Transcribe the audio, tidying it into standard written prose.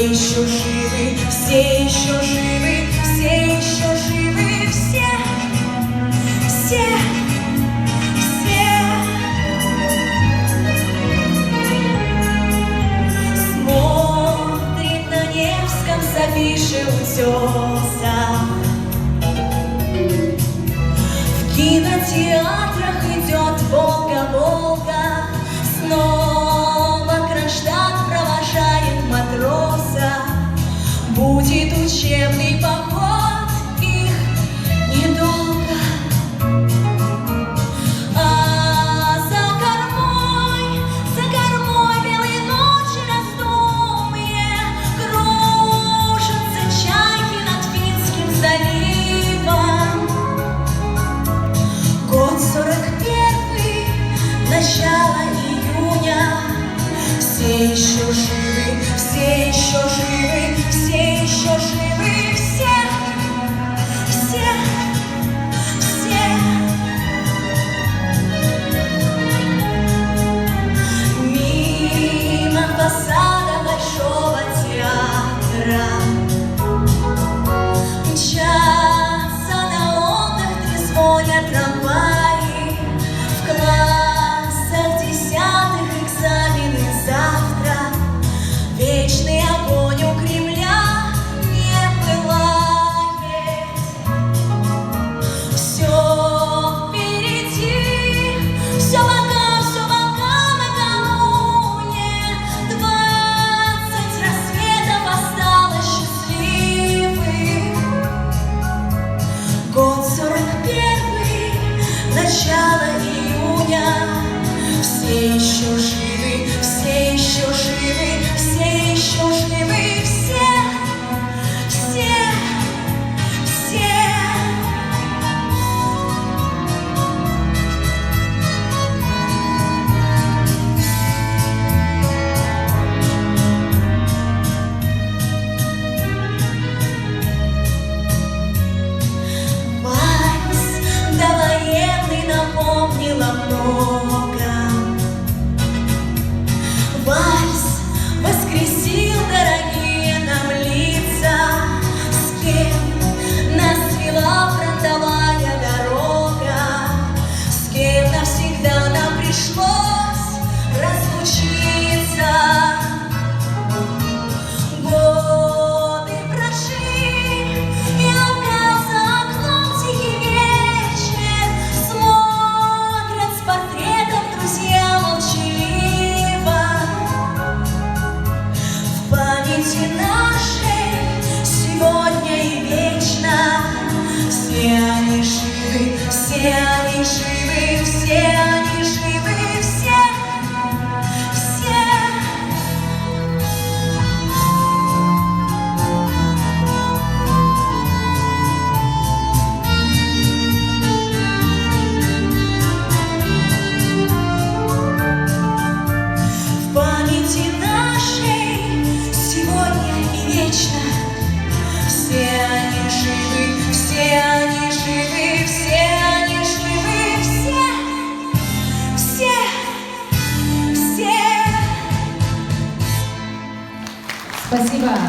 все еще живы, все еще живы, все еще живы, все, все, все. Смотрит на Невском зависший утесах. В кинотеатрах идет Волга-Волга, снова Кронштадт провожает матроса. Будет учебный поход их недолго, а за кормой белые ночи раздумье, кружатся чайки над Финским заливом. Год 41, начало июня, все еще живы, все еще живы, все еще живы, все, все, все. Мимо фасада Большого театра мчатся на отдых, трезвонят трамваи. В классах 10-х экзамены завтра. Вечный огонь у Кремля не пылает. Все впереди, все пока накануне. 20 рассветов осталось счастливых. Год 41, начало июня, все еще живы, все еще живы, все еще живы, все, все, все. Вальс довоенный напомнила много. Вальс воскресил дорогие нам лица, с кем нас свела фронтовая дорога, с кем навсегда нам пришлось разлучиться. Годы прошли, и опять за окном тихий вечер, смотрят с портретов друзья молчаливо. В памяти нашей